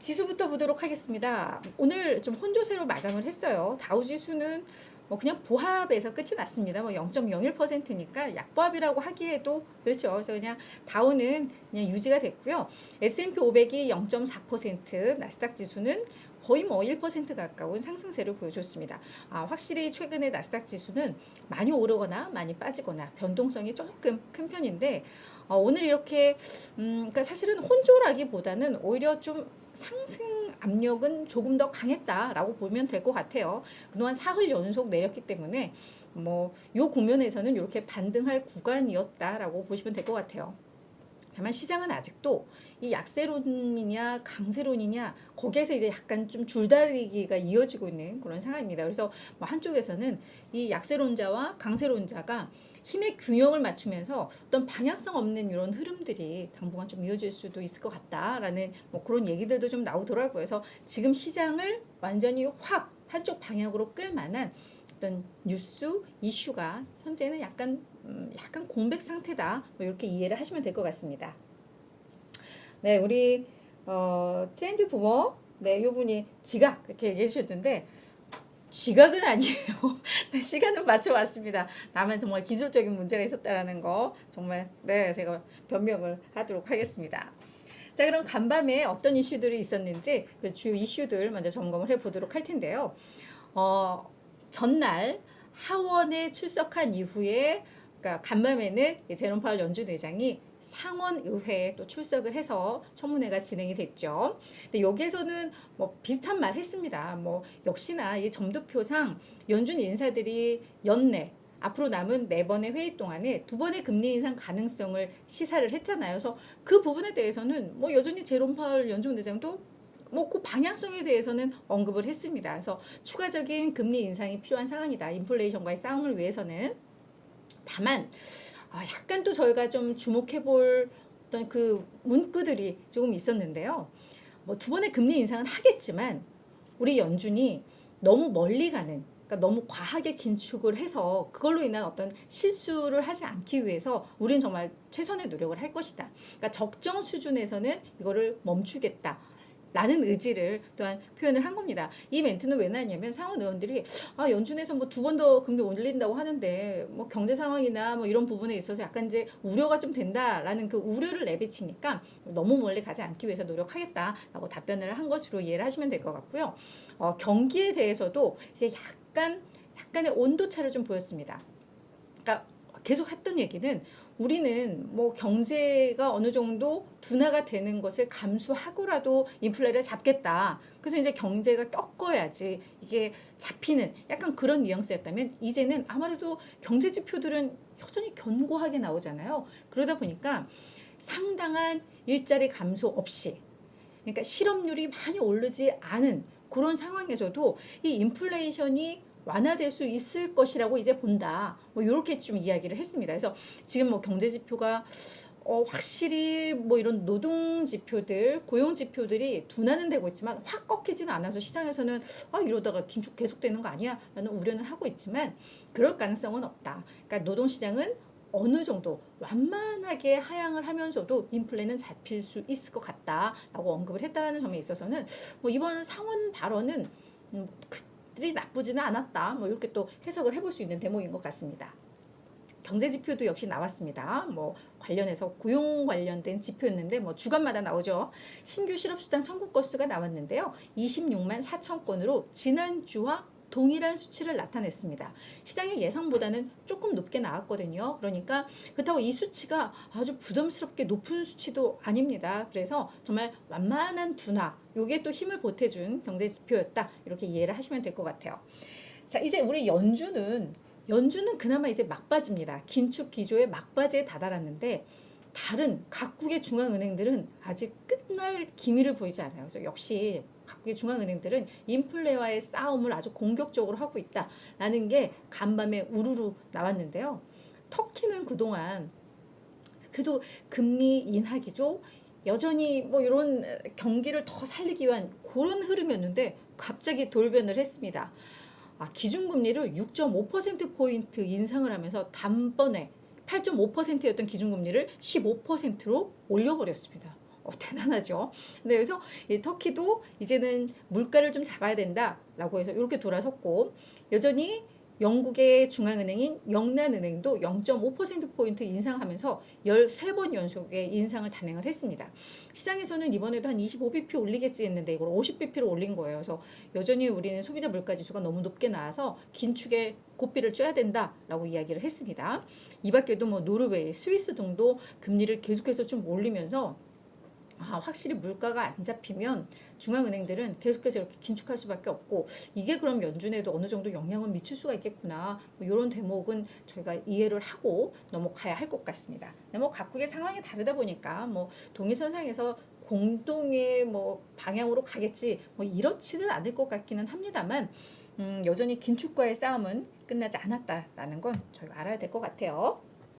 지수부터 보도록 하겠습니다. 오늘 좀 혼조세로 마감을 했어요. 다우지수는 뭐 그냥 보합에서 끝이 났습니다. 뭐 0.01%니까 약보합이라고 하기에도 그렇죠. 그래서 그냥 다우는 그냥 유지가 됐고요. S&P 500이 0.4%, 나스닥 지수는 거의 뭐 1% 가까운 상승세를 보여줬습니다. 확실히 최근에 나스닥 지수는 많이 오르거나 많이 빠지거나 변동성이 조금 큰 편인데 오늘 이렇게 그러니까 사실은 혼조라기보다는 오히려 좀 상승 압력은 조금 더 강했다라고 보면 될 것 같아요. 그동안 사흘 연속 내렸기 때문에 뭐 요 국면에서는 이렇게 반등할 구간이었다라고 보시면 될 것 같아요. 다만 시장은 아직도 이 약세론이냐 강세론이냐 거기에서 이제 약간 좀 줄다리기가 이어지고 있는 그런 상황입니다. 그래서 뭐 한쪽에서는 이 약세론자와 강세론자가 힘의 균형을 맞추면서 어떤 방향성 없는 이런 흐름들이 당분간 좀 이어질 수도 있을 것 같다라는 뭐 그런 얘기들도 좀 나오더라고요. 그래서 지금 시장을 완전히 확 한쪽 방향으로 끌 만한 어떤 뉴스 이슈가 현재는 약간 공백 상태다. 뭐 이렇게 이해를 하시면 될 것 같습니다. 네, 우리 트렌드 부모 네, 요분이 지각 이렇게 얘기해 주셨는데 지각은 아니에요. 네, 시간을 맞춰왔습니다. 다만 정말 기술적인 문제가 있었다라는 거 정말 네 제가 변명을 하도록 하겠습니다. 자, 그럼 간밤에 어떤 이슈들이 있었는지 그 주요 이슈들 먼저 점검을 해보도록 할 텐데요. 전날 하원에 출석한 이후에 그러니까 간밤에는 제롬 파월 연준 의장이 상원의회에 또 출석을 해서 청문회가 진행이 됐죠. 근데 여기에서는 뭐 비슷한 말 했습니다. 뭐 역시나 이 점도표상 연준 인사들이 연내 앞으로 남은 4번의 회의 동안에 2번의 금리 인상 가능성을 시사를 했잖아요. 그래서 그 부분에 대해서는 뭐 여전히 제롬 파월 연준 의장도 뭐 그 방향성에 대해서는 언급을 했습니다. 그래서 추가적인 금리 인상이 필요한 상황이다. 인플레이션과의 싸움을 위해서는. 다만 약간 또 저희가 좀 주목해 볼 어떤 그 문구들이 조금 있었는데요. 뭐 2번의 금리 인상은 하겠지만 우리 연준이 너무 멀리 가는 그러니까 너무 과하게 긴축을 해서 그걸로 인한 어떤 실수를 하지 않기 위해서 우리는 정말 최선의 노력을 할 것이다. 그러니까 적정 수준에서는 이거를 멈추겠다. 라는 의지를 또한 표현을 한 겁니다. 이 멘트는 왜 나왔냐면 상원 의원들이 연준에서 뭐 2번 더 금리 올린다고 하는데 뭐 경제 상황이나 뭐 이런 부분에 있어서 약간 이제 우려가 좀 된다라는 그 우려를 내비치니까 너무 멀리 가지 않기 위해서 노력하겠다라고 답변을 한 것으로 이해를 하시면 될 것 같고요. 경기에 대해서도 이제 약간의 온도차를 좀 보였습니다. 그러니까 계속 했던 얘기는 우리는 뭐 경제가 어느 정도 둔화가 되는 것을 감수하고라도 인플레를 잡겠다. 그래서 이제 경제가 꺾어야지 이게 잡히는 약간 그런 뉘앙스였다면 이제는 아무래도 경제 지표들은 여전히 견고하게 나오잖아요. 그러다 보니까 상당한 일자리 감소 없이 그러니까 실업률이 많이 오르지 않은 그런 상황에서도 이 인플레이션이 완화될 수 있을 것이라고 이제 본다. 뭐 이렇게 좀 이야기를 했습니다. 그래서 지금 뭐 경제 지표가 확실히 뭐 이런 노동 지표들, 고용 지표들이 둔화는 되고 있지만 확 꺾이지는 않아서 시장에서는 이러다가 긴축 계속되는 거 아니야? 라는 우려는 하고 있지만 그럴 가능성은 없다. 그러니까 노동 시장은 어느 정도 완만하게 하향을 하면서도 인플레는 잡힐 수 있을 것 같다라고 언급을 했다라는 점에 있어서는 뭐 이번 상원 발언은 그들이 나쁘지는 않았다. 뭐 이렇게 또 해석을 해볼 수 있는 대목인 것 같습니다. 경제 지표도 역시 나왔습니다. 뭐 관련해서 고용 관련된 지표였는데 뭐 주간마다 나오죠. 신규 실업수당 청구 건수가 나왔는데요. 26만 4천 건으로 지난주와 동일한 수치를 나타냈습니다. 시장의 예상보다는 조금 높게 나왔거든요. 그러니까 그렇다고 이 수치가 아주 부담스럽게 높은 수치도 아닙니다. 그래서 정말 완만한 둔화, 요게 또 힘을 보태준 경제 지표였다. 이렇게 이해를 하시면 될 것 같아요. 자, 이제 우리 연준은 그나마 이제 막바지입니다. 긴축 기조의 막바지에 다다랐는데 다른 각국의 중앙은행들은 아직 끝날 기미를 보이지 않아요. 그래서 역시 각국의 중앙은행들은 인플레와의 싸움을 아주 공격적으로 하고 있다라는 게 간밤에 우르르 나왔는데요. 터키는 그동안 그래도 금리 인하 기조 여전히 뭐 이런 경기를 더 살리기 위한 그런 흐름이었는데 갑자기 돌변을 했습니다. 기준금리를 6.5%포인트 인상을 하면서 단번에 8.5%였던 기준금리를 15%로 올려버렸습니다. 대단하죠. 근데 여기서 이 터키도 이제는 물가를 좀 잡아야 된다라고 해서 이렇게 돌아섰고, 여전히 영국의 중앙은행인 영란은행도 0.5%포인트 인상하면서 13번 연속의 인상을 단행을 했습니다. 시장에서는 이번에도 한 25bp 올리겠지 했는데 이걸 50bp로 올린 거예요. 그래서 여전히 우리는 소비자 물가 지수가 너무 높게 나와서 긴축에 고삐를 쪄야 된다라고 이야기를 했습니다. 이 밖에도 뭐 노르웨이, 스위스 등도 금리를 계속해서 좀 올리면서 확실히 물가가 안 잡히면 중앙은행들은 계속해서 이렇게 긴축할 수밖에 없고, 이게 그럼 연준에도 어느 정도 영향을 미칠 수가 있겠구나, 뭐 이런 대목은 저희가 이해를 하고 넘어가야 할 것 같습니다. 근데 뭐 각국의 상황이 다르다 보니까 뭐 동일선상에서 공동의 뭐 방향으로 가겠지 뭐 이렇지는 않을 것 같기는 합니다만, 여전히 긴축과의 싸움은 끝나지 않았다라는 건 저희가 알아야 될 것 같아요.